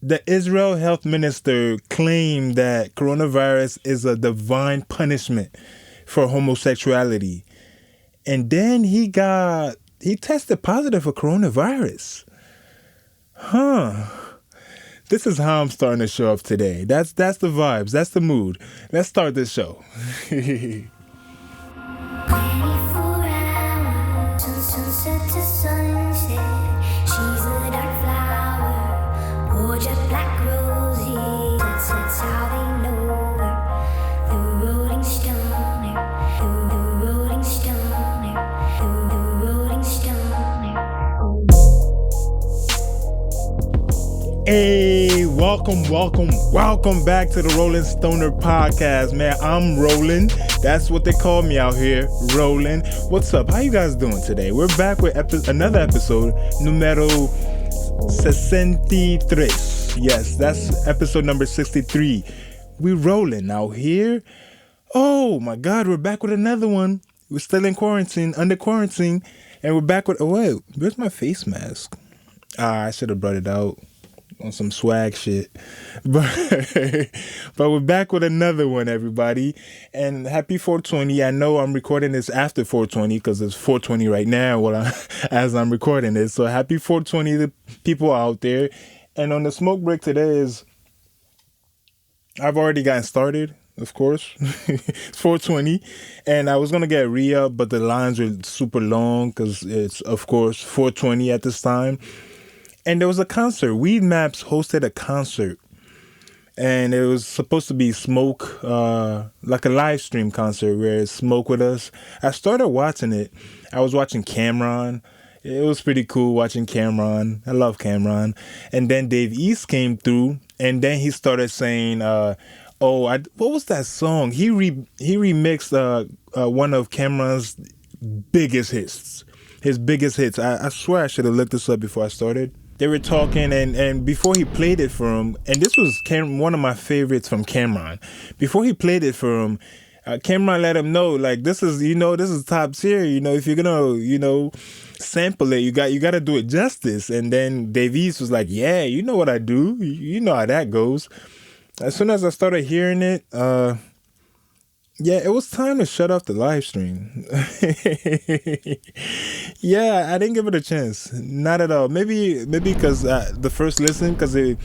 The Israel health minister claimed that coronavirus is a divine punishment for homosexuality. And then he tested positive for coronavirus. Huh. This is how I'm starting the show up today. That's the vibes. That's the mood. Let's start this show. 24 hours, sunset to sunset. She's a dark flower, or jet black roses. That's how they know her. The Rolling Stoner, the Rolling Stoner, the Rolling Stoner. Hey, welcome back to the Rolling Stoner podcast, man. I'm Rolling. That's what they call me out here, Rolling. What's up? How you guys doing today? We're back with another episode, numero 63. Yes, that's episode number 63. We rolling out here. Oh my God, we're back with another one. We're still in quarantine, under quarantine, and we're back with. Oh wait, where's my face mask? I should have brought it out on some swag shit. But we're back with another one, everybody. And happy 420. I know I'm recording this after 420 because it's 420 right now as I'm recording this. So happy 420 to people out there. And on the smoke break today I've already gotten started, of course. It's 420. And I was going to get re-up, but the lines are super long because it's, of course, 420 at this time. And there was a concert. Weed Maps hosted a concert. And it was supposed to be Smoke, like a live stream concert where it's Smoke with us. I started watching it. I was watching Cameron. It was pretty cool watching Cameron. I love Cameron. And then Dave East came through. And then he started saying, what was that song? He remixed one of Cameron's biggest hits. His biggest hits. I swear I should have looked this up before I started. They were talking, and before he played it for him, and this was one of my favorites from Cameron. Before he played it for him, Cameron let him know, like, this is top tier. If you're gonna, sample it, you got to do it justice. And then Davies was like, yeah, you know what I do. You know how that goes. As soon as I started hearing it, yeah, it was time to shut off the live stream. Yeah, I didn't give it a chance. Not at all. Maybe because the first listen, because it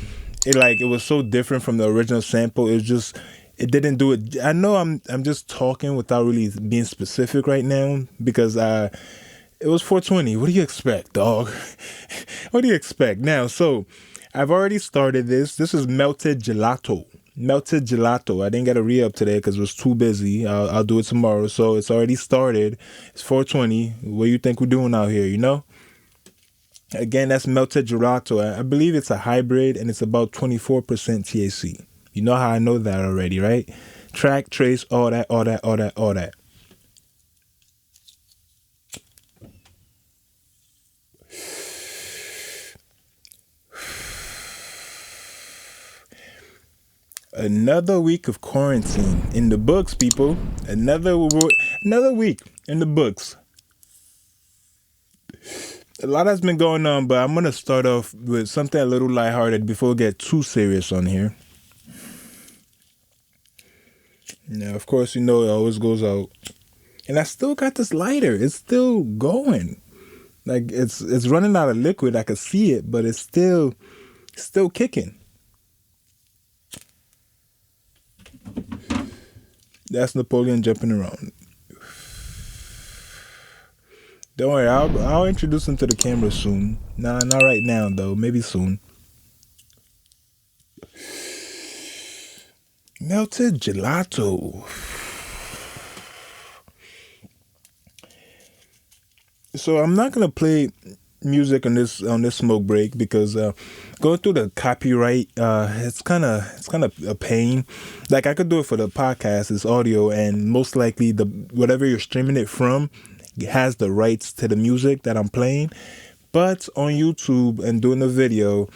was so different from the original sample. It didn't do it. I know I'm just talking without really being specific right now because it was 420. What do you expect, dog? What do you expect now? So I've already started this. This is melted gelato. Melted gelato. I didn't get a re-up today because I was too busy. I'll do it tomorrow. So it's already started. It's 420. What do you think we're doing out here, Again, that's melted gelato. I believe it's a hybrid and it's about 24% THC. You know how I know that already, right? Track, trace, all that. Another week of quarantine in the books, people. Another week in the books. A lot has been going on, but I'm going to start off with something a little lighthearted before we get too serious on here. Now, of course, it always goes out. And I still got this lighter. It's still going. Like, it's running out of liquid. I can see it, but it's still kicking. That's Napoleon jumping around. Don't worry, I'll introduce him to the camera soon. Nah, not right now though. Maybe soon. Melted gelato. So I'm not gonna play music on this smoke break because going through the copyright, it's kind of a pain. Like I could do it for the podcast, it's audio, and most likely whatever you're streaming it from has the rights to the music that I'm playing. But on YouTube and doing the video,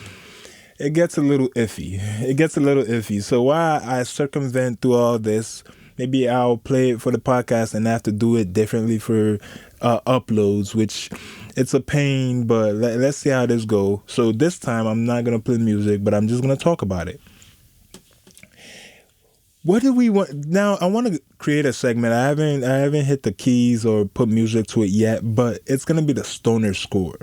it gets a little iffy. So while I circumvent through all this, maybe I'll play it for the podcast and have to do it differently for uploads, which It's a pain, but let's see how this go. So this time I'm not gonna play music, but I'm just gonna talk about it. What do we want now? I want to create a segment. I haven't hit the keys or put music to it yet, but it's gonna be the stoner score.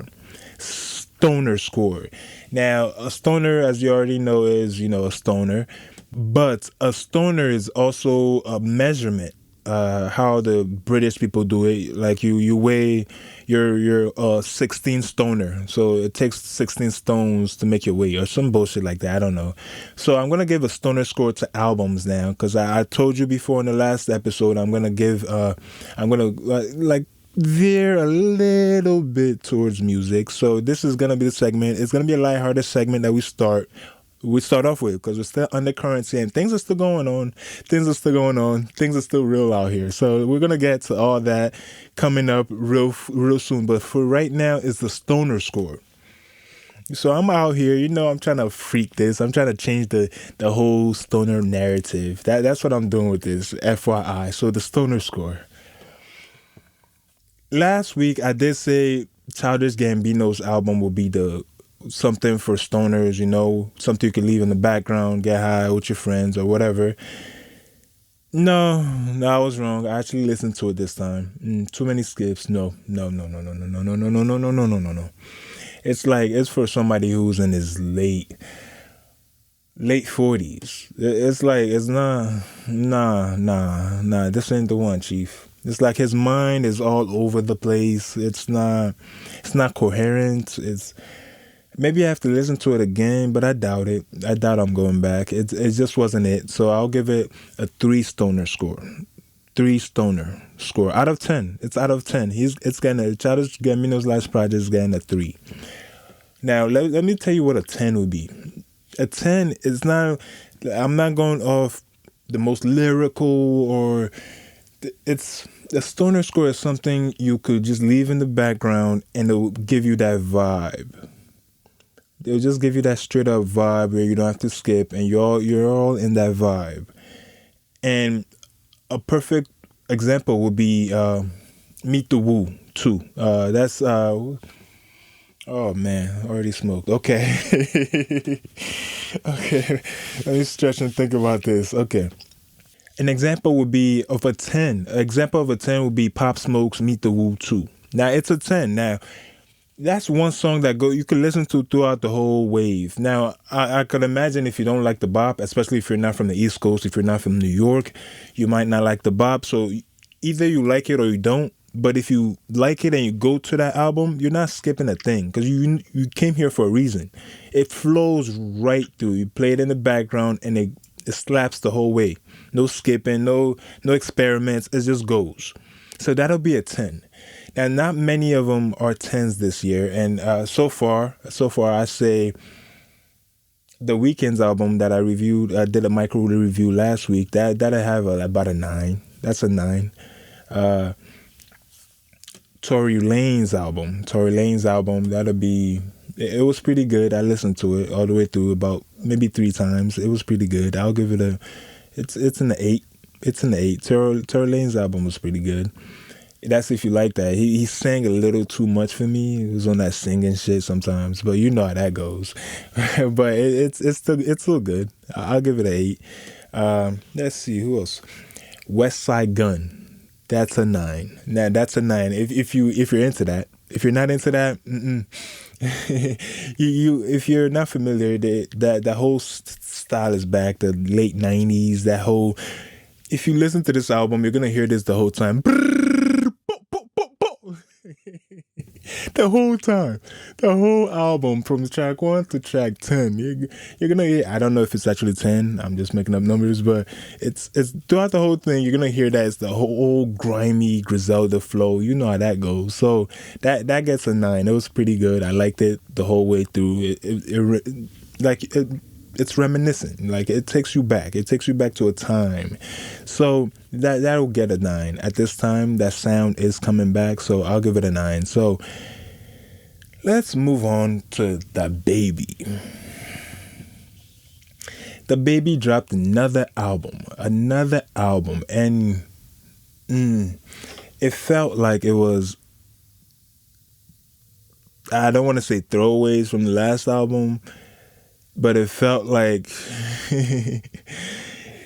Stoner score. Now, a stoner, as you already know, is a stoner, but a stoner is also a measurement. How the British people do it, like you weigh your 16 stoner, so it takes 16 stones to make your weight, or some bullshit like that. I don't know. So I'm gonna give a stoner score to albums now, because I told you before in the last episode I'm gonna like veer a little bit towards music. So this is gonna be the segment. It's gonna be a lighthearted segment that we start off with, because we're still undercurrency and things are still going on. Things are still going on. Things are still real out here. So we're gonna get to all that coming up real soon. But for right now, it's the stoner score. So I'm out here, I'm trying to freak this. I'm trying to change the whole stoner narrative. That's what I'm doing with this, FYI. So the stoner score. Last week I did say Childish Gambino's album will be the something for stoners, something you can leave in the background, get high with your friends or whatever. No, I was wrong. I actually listened to it this time. Too many skips. No. It's for somebody who's in his late 40s. It's nah. This ain't the one, Chief. It's like his mind is all over the place. It's not coherent. Maybe I have to listen to it again, but I doubt it. I doubt I'm going back. It just wasn't it. So I'll give it a 3 stoner score. 3 stoner score out of 10. It's out of 10. It's getting a Childish Gambino's last project is getting a 3. Now let me tell you what a 10 would be. A 10 is not. I'm not going off the most lyrical or. It's a stoner score is something you could just leave in the background and it will give you that vibe. They'll just give you that straight up vibe where you don't have to skip and you're all in that vibe. And a perfect example would be Meet the Woo 2. That's oh man, already smoked. Okay. Okay. Let me stretch and think about this. Okay. An example would be of a 10. An example of a 10 would be Pop Smoke's Meet the Woo 2. Now it's a 10. Now that's one song that you could listen to throughout the whole wave. Now, I could imagine if you don't like the bop, especially if you're not from the East Coast, if you're not from New York, you might not like the bop. So either you like it or you don't. But if you like it and you go to that album, you're not skipping a thing because you came here for a reason. It flows right through. You play it in the background and it slaps the whole way. No skipping, no experiments. It just goes. So that'll be a 10. Now, not many of them are 10s this year. And so far, I say the Weeknd's album that I reviewed, I did a micro review last week, that'll have about a 9. That's a 9. Tory Lanez's album, that'll be, it was pretty good. I listened to it all the way through about maybe 3 times. It was pretty good. I'll give it it's in the 8. It's in the 8. Tory Lanez's album was pretty good. That's if you like that. He sang a little too much for me. He was on that singing shit sometimes, but you know how that goes. But it's still good. I'll give it an 8. Let's see who else. Westside Gunn. That's a 9. Now that's a 9. If you're into that. If you're not into that, you if you're not familiar, that whole style is back. The late 90s. That whole. If you listen to this album, you're gonna hear this the whole time. The whole time, the whole album from track 1 to track 10, you're gonna hear. I don't know if it's actually 10. I'm just making up numbers, but it's throughout the whole thing. You're gonna hear that it's the whole grimy Griselda flow. You know how that goes. So that gets a 9. It was pretty good. I liked it the whole way through. It's reminiscent. Like it takes you back. It takes you back to a time. So that'll get a 9. At this time, that sound is coming back. So I'll give it a 9. So let's move on to DaBaby. DaBaby dropped another album, and it felt like it was I don't want to say throwaways from the last album, but it felt like.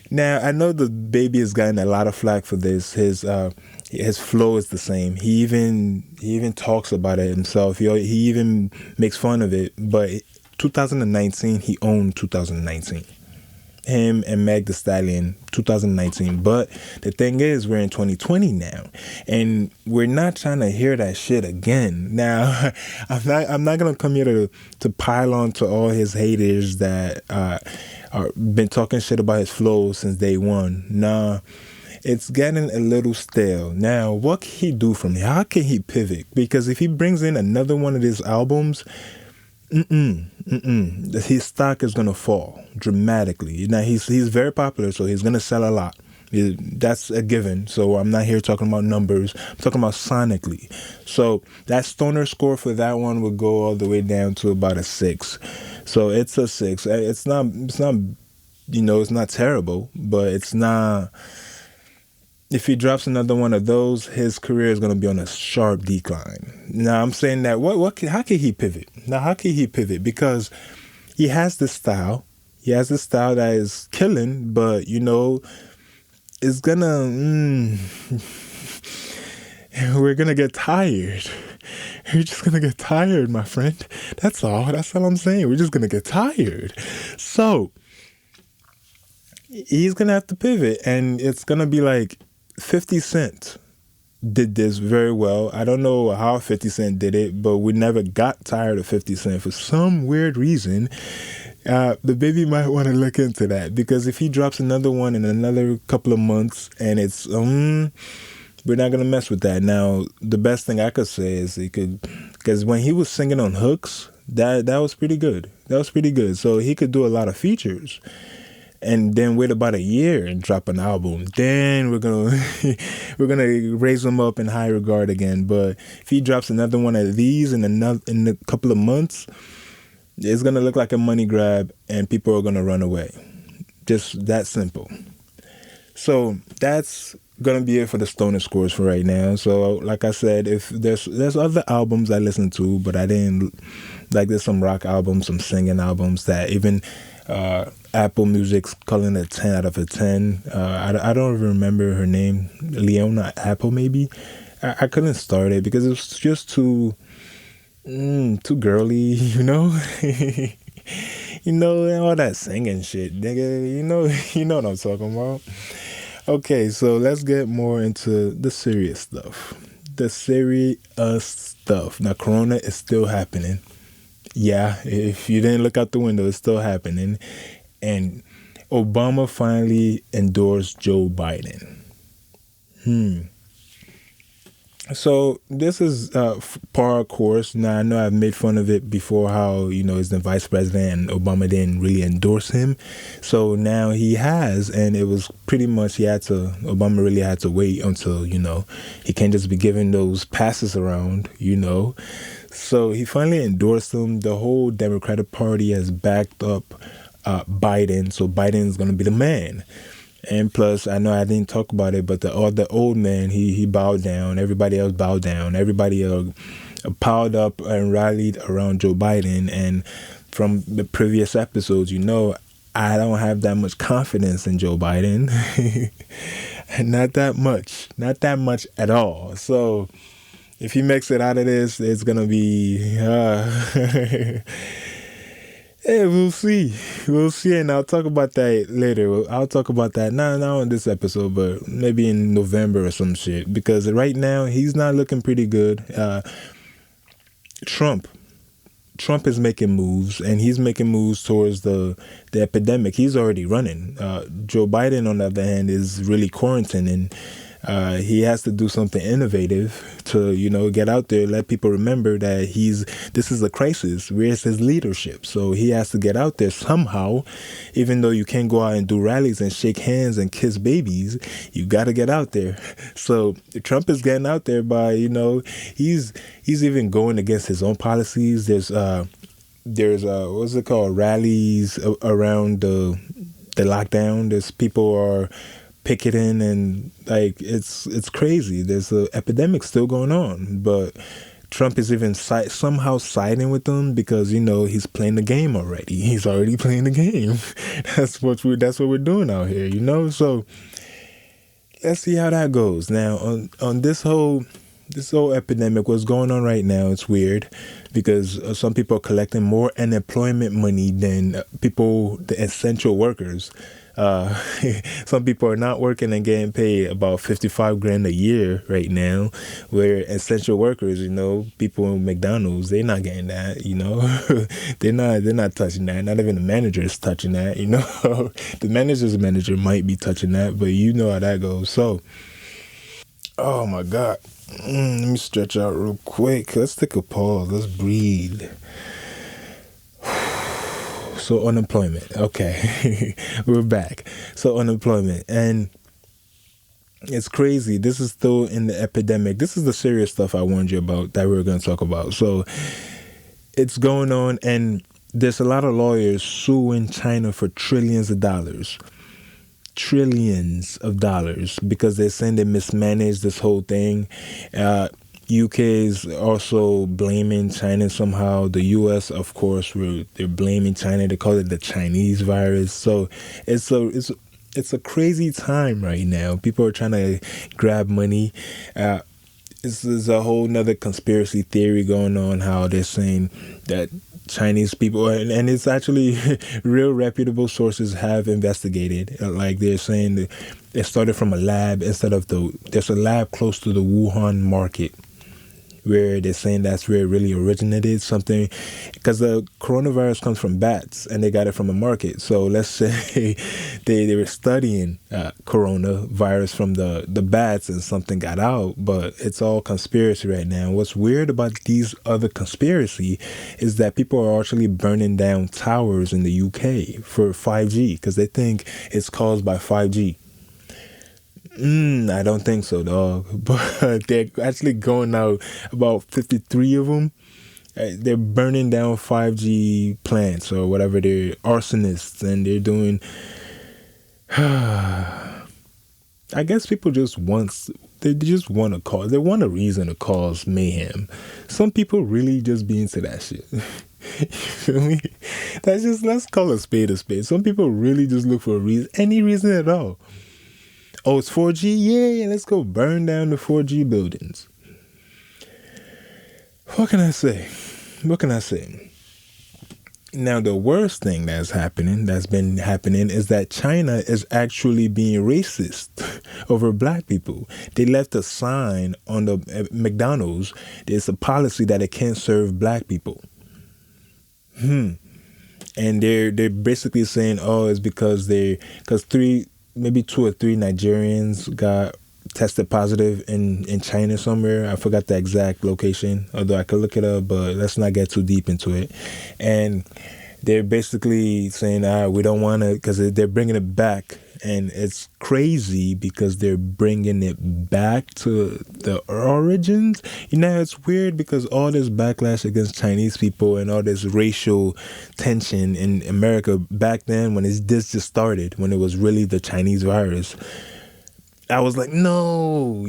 Now I know DaBaby has gotten a lot of flack for this. His flow is the same. He even talks about it himself. He even makes fun of it. But 2019, he owned 2019. Him and Meg Thee Stallion, 2019. But the thing is, we're in 2020 now, and we're not trying to hear that shit again. Now, I'm not gonna come here to pile on to all his haters that are been talking shit about his flow since day one. Nah, it's getting a little stale. Now, what can he do from here? How can he pivot? Because if he brings in another one of his albums, his stock is gonna fall dramatically. Now he's very popular, so he's gonna sell a lot. That's a given. So I'm not here talking about numbers. I'm talking about sonically. So that stoner score for that one would go all the way down to about a 6. So it's a 6. It's not. It's not terrible, but it's not. If he drops another one of those, his career is going to be on a sharp decline. Now, I'm saying that, how can he pivot? Now, how can he pivot? Because he has this style. He has this style that is killing, but, it's going to... we're going to get tired. We're just going to get tired, my friend. That's all. That's all I'm saying. We're just going to get tired. So, he's going to have to pivot, and it's going to be like... 50 Cent did this very well. I don't know how 50 Cent did it, but we never got tired of 50 Cent for some weird reason. DaBaby might want to look into that, because if he drops another one in another couple of months and it's we're not gonna mess with that. Now, the best thing I could say is because when he was singing on hooks, that was pretty good. That was pretty good. So he could do a lot of features. And then wait about a year and drop an album. Then we're gonna raise him up in high regard again. But if he drops another one of these in a couple of months, it's gonna look like a money grab, and people are gonna run away. Just that simple. So that's gonna be it for the stoner scores for right now. So like I said, if there's other albums I listen to, but I didn't like. There's some rock albums, some singing albums that even. Apple Music's calling it 10 out of a 10. I don't even remember her name. Leona Apple, maybe. I couldn't start it because it was just too girly, all that singing shit, nigga. You know what I'm talking about. Okay, so let's get more into the serious stuff. The serious stuff. Now, Corona is still happening. Yeah, if you didn't look out the window, it's still happening. And Obama finally endorsed Joe Biden. So this is par course. Now, I know I've made fun of it before, how, he's the vice president and Obama didn't really endorse him. So now he has, and it was pretty much Obama really had to wait until, he can't just be giving those passes around, So he finally endorsed him. The whole Democratic Party has backed up Biden, so Biden's going to be the man. And plus, I know I didn't talk about it, but the old man, he bowed down. Everybody else bowed down. Everybody piled up and rallied around Joe Biden. And from the previous episodes, I don't have that much confidence in Joe Biden. Not that much at all. So if he makes it out of this, it's going to be... Hey, we'll see. We'll see, and I'll talk about that later. I'll talk about that not on this episode, but maybe in November or some shit. Because right now, he's not looking pretty good. Trump is making moves, and he's making moves towards the epidemic. He's already running. Joe Biden, on the other hand, is really quarantining. He has to do something innovative to, get out there, let people remember that this is a crisis. Where's his leadership? So he has to get out there somehow, even though you can't go out and do rallies and shake hands and kiss babies. You got to get out there. So Trump is getting out there by, he's even going against his own policies. There's what's it called? Rallies around the lockdown. There's people are picketing, and it's crazy. There's an epidemic still going on, but Trump is even somehow siding with them because he's playing the game already. He's already playing the game. That's what we're doing out here. So let's see how that goes. Now on this whole epidemic, what's going on right now, it's weird because some people are collecting more unemployment money than the essential workers. Some people are not working and getting paid about 55 grand a year right now, where essential workers, people in McDonald's, they're not getting that, they're not touching that. Not even the manager is touching that, the manager's manager might be touching that, but you know how that goes. So, oh my God. Let me stretch out real quick. Let's take a pause. Let's breathe. So unemployment. Okay. We're back. So unemployment. And it's crazy. This is still in the epidemic. This is the serious stuff I warned you about that we were going to talk about. So it's going on, and there's a lot of lawyers suing China for trillions of dollars because they're saying they mismanaged this whole thing. UK is also blaming China somehow. The US, of course, they're blaming China. They call it the Chinese virus. So it's a crazy time right now. People are trying to grab money. This is a whole nother conspiracy theory going on, how they're saying that Chinese people, and it's actually real reputable sources have investigated. Like they're saying that it started from a lab there's a lab close to the Wuhan market, where they're saying that's where it really originated, something, because the coronavirus comes from bats and they got it from a market. So let's say they were studying coronavirus from the bats and something got out, but it's all conspiracy right now. What's weird about these other conspiracy is that people are actually burning down towers in the UK for 5G because they think it's caused by 5G. I don't think so, dog. But they're actually going out, about 53 of them. They're burning down 5G plants or whatever. They're arsonists, and they're doing... I guess people just want to cause... They want a reason to cause mayhem. Some people really just be into that shit. You feel me? Let's call a spade a spade. Some people really just look for a reason, any reason at all. Oh, it's 4G? Yeah, let's go burn down the 4G buildings. What can I say? Now, the worst thing that's been happening, is that China is actually being racist over black people. They left a sign on the McDonald's. There's a policy that it can't serve black people. And they're basically saying, it's because maybe 2 or 3 Nigerians got tested positive in China somewhere. I forgot the exact location, although I could look it up, but let's not get too deep into it. And they're basically saying, we don't want to, because they're bringing it back. And it's crazy because they're bringing it back to the origins. It's weird because all this backlash against Chinese people and all this racial tension in America back then, when this just started, when it was really the Chinese virus, I was like, no,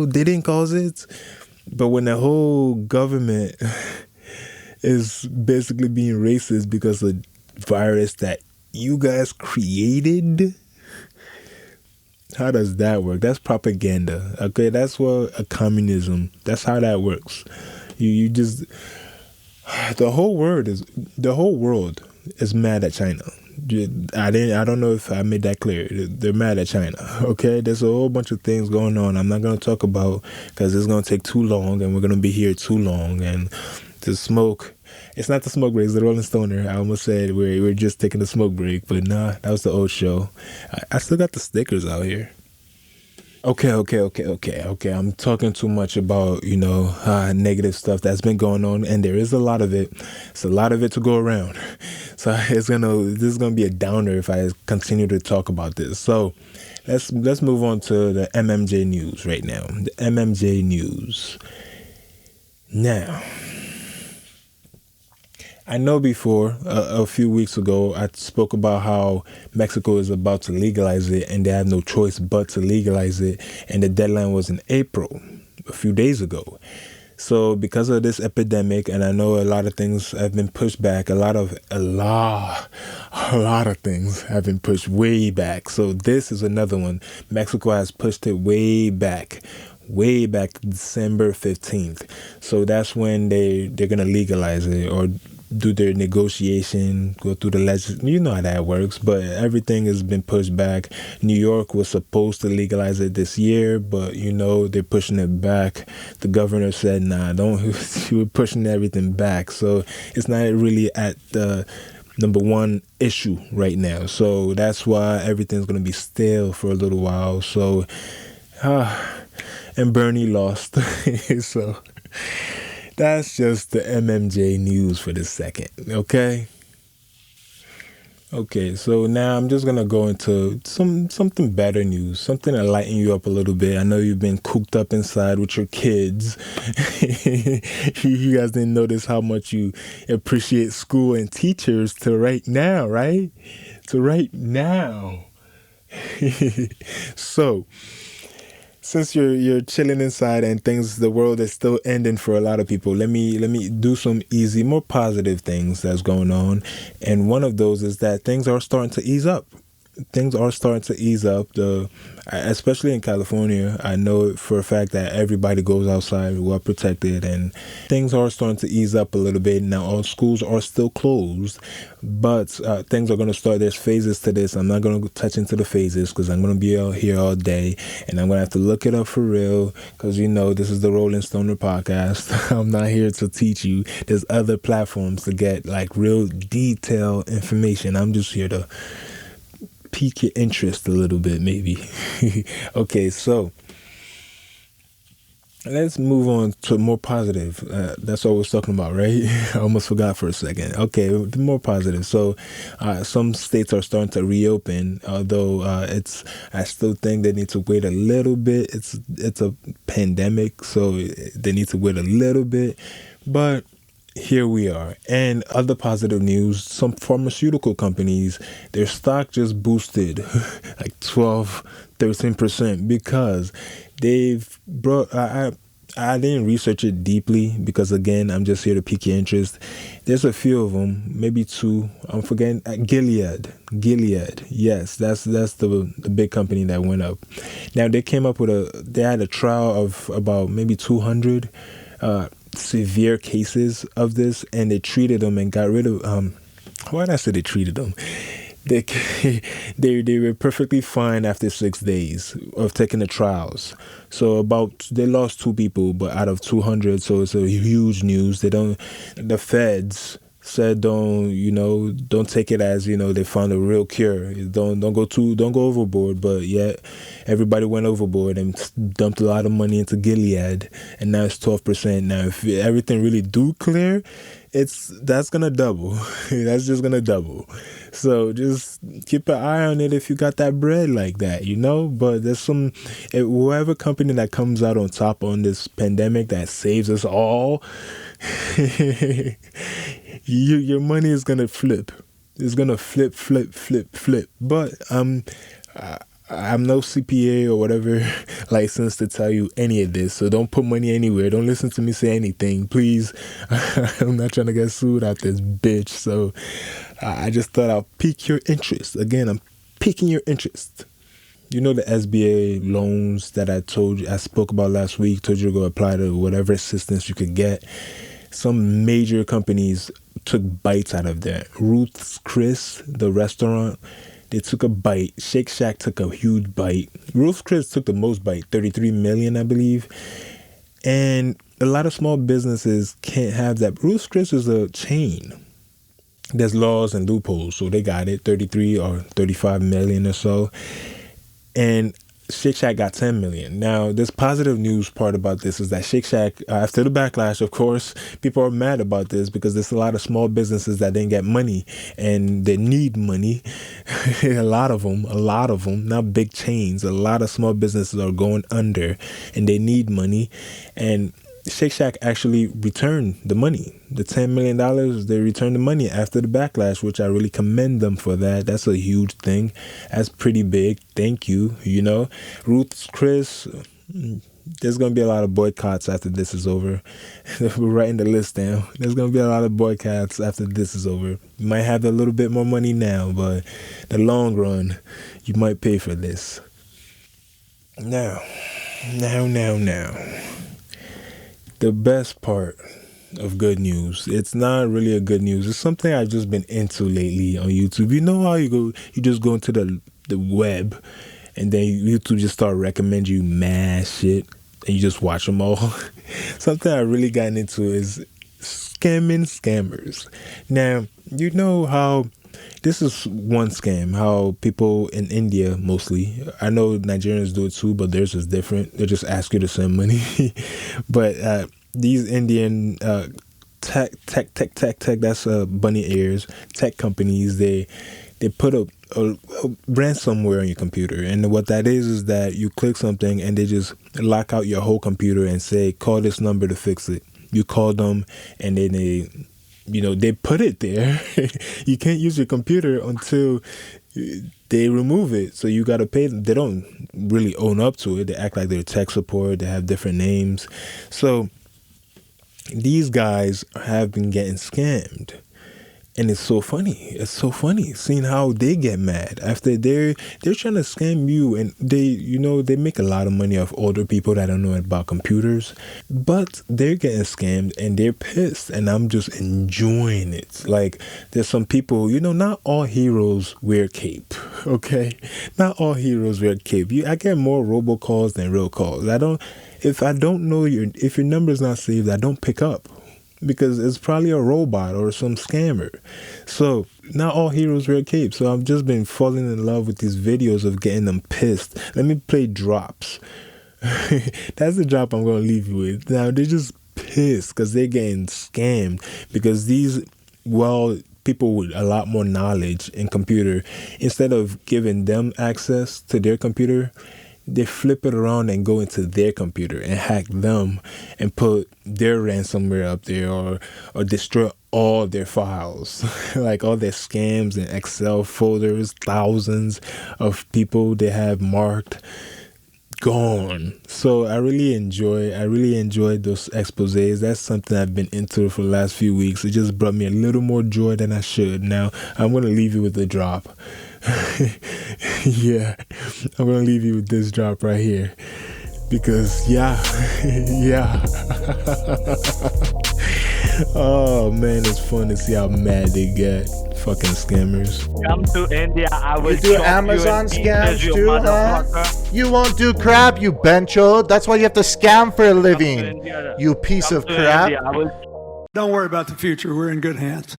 they didn't cause it. But when the whole government is basically being racist because of the virus that you guys created, how does that work? That's propaganda. Okay, that's what a communism. That's how that works. You just the whole world is mad at China. I don't know if I made that clear. They're mad at China. Okay, there's a whole bunch of things going on. I'm not going to talk about because it's going to take too long, and we're going to be here too long. And the smoke. It's not the smoke break, it's the Rolling Stoner. I almost said we're just taking a smoke break, but nah, that was the old show. I still got the stickers out here. Okay. I'm talking too much about, negative stuff that's been going on, and there is a lot of it. It's a lot of it to go around. So this is gonna be a downer if I continue to talk about this. So let's move on to the MMJ news right now. The MMJ news. Now, I know before, a few weeks ago, I spoke about how Mexico is about to legalize it and they have no choice but to legalize it. And the deadline was in April, a few days ago. So because of this epidemic, and I know a lot of things have been pushed back, a lot of things have been pushed way back. So this is another one. Mexico has pushed it way back December 15th. So that's when they're gonna legalize it or do their negotiation, go through the you know how that works, but everything has been pushed back. New York was supposed to legalize it this year, but they're pushing it back. The governor said, nah, don't, we're pushing everything back. So it's not really at the number one issue right now. So that's why everything's going to be stale for a little while. So, and Bernie lost. So that's just the MMJ news for this second, okay? Okay, so now I'm just going to go into something better news, something to lighten you up a little bit. I know you've been cooped up inside with your kids. You guys didn't notice how much you appreciate school and teachers to right now, right? To right now. So, since you're chilling inside and the world is still ending for a lot of people, let me do some easy, more positive things that's going on. And one of those is that things are starting to ease up. Things are starting to ease up, especially in California. I know for a fact that everybody goes outside well protected, and things are starting to ease up a little bit. Now, all schools are still closed, but things are going to start. There's phases to this. I'm not going to touch into the phases because I'm going to be out here all day, and I'm going to have to look it up for real because, this is the Rolling Stoner podcast. I'm not here to teach you. There's other platforms to get like real detailed information. I'm just here to pique your interest a little bit, maybe. Okay, so let's move on to more positive. That's what I was talking about, right? I almost forgot for a second. Okay, more positive. So some states are starting to reopen, although I still think they need to wait a little bit. It's a pandemic, so they need to wait a little bit. But here we are. And other positive news, some pharmaceutical companies, their stock just boosted like 13% because they've brought, I didn't research it deeply because, again, I'm just here to pique your interest. There's a few of them, maybe two. I'm forgetting. Gilead. Yes, that's the big company that went up. Now, they came up with they had a trial of about maybe 200 severe cases of this, and they treated them and got rid of why did I say they treated them? They were perfectly fine after 6 days of taking the trials. So they lost 2 people, but out of 200, so it's a huge news. The feds said don't take it as they found a real cure. Don't go overboard. But yet everybody went overboard and dumped a lot of money into Gilead, and now it's 12%. Now if everything really do clear, that's gonna double. That's just gonna double. So just keep an eye on it if you got that bread like that, But there's whoever company that comes out on top on this pandemic that saves us all. Your money is gonna flip. It's gonna flip. But I'm no CPA or whatever licensed to tell you any of this, so don't put money anywhere. Don't listen to me say anything, please. I'm not trying to get sued out this bitch. So I just thought I'll pique your interest. Again, I'm piquing your interest. The SBA loans that I spoke about last week, told you to go apply to whatever assistance you could get. Some major companies took bites out of that. Ruth's Chris, the restaurant, they took a bite. Shake Shack took a huge bite. Ruth's Chris took the most bite, 33 million, I believe. And a lot of small businesses can't have that. Ruth's Chris is a chain. There's laws and loopholes, so they got it, 33 or 35 million or so. And Shake Shack got 10 million. Now, this positive news part about this is that Shake Shack, after the backlash, of course, people are mad about this because there's a lot of small businesses that didn't get money and they need money. a lot of them, not big chains. A lot of small businesses are going under and they need money. And Shake Shack actually returned the money. The $10 million, they returned the money after the backlash, which I really commend them for that. That's a huge thing. That's pretty big. Thank you. Ruth's Chris, there's gonna be a lot of boycotts after this is over. We're writing the list down. There's gonna be a lot of boycotts after this is over. You might have a little bit more money now, but the long run, you might pay for this. Now. The best part of good news. It's not really a good news. It's something I've just been into lately on YouTube. You know how you just go into the web, and then YouTube just start recommending you mad shit, and you just watch them all. Something I really gotten into is scamming scammers. Now, you know how this is one scam, how people in India mostly, I know Nigerians do it too, but theirs is different. They just ask you to send money. But these Indian tech, that's bunny ears, tech companies, they put a ransomware on your computer. And what that is that you click something and they just lock out your whole computer and say, call this number to fix it. You call them and then they put it there. You can't use your computer until they remove it. So you got to pay them. They don't really own up to it. They act like they're tech support. They have different names. So these guys have been getting scammed. And it's so funny. It's so funny seeing how they get mad after they're trying to scam you, and they make a lot of money off older people that don't know about computers, but they're getting scammed and they're pissed, and I'm just enjoying it. Like, there's some people, not all heroes wear cape, okay? Not all heroes wear cape. I get more robocalls than real calls. If I don't know if your number's not saved, I don't pick up, because it's probably a robot or some scammer. So not all heroes wear capes. So I've just been falling in love with these videos of getting them pissed. Let me play drops. That's the drop I'm going to leave you with. Now, they're just pissed because they're getting scammed, because these people with a lot more knowledge in computer, instead of giving them access to their computer, they flip it around and go into their computer and hack them and put their ransomware up there, or destroy all their files, like all their scams and Excel folders, thousands of people they have marked, gone. So I really enjoyed those exposés. That's something I've been into for the last few weeks. It just brought me a little more joy than I should. Now I'm going to leave you with the drop. Yeah, I'm going to leave you with this drop right here, because yeah. Oh man, it's fun to see how mad they get. Fucking scammers. Come to India, I will You do chop Amazon you in pieces, scams you too, huh? motherfucker. You won't do crap, you bencho. That's why you have to scam for a living. India. You piece Come of to crap. India, I will Don't worry about the future. We're in good hands.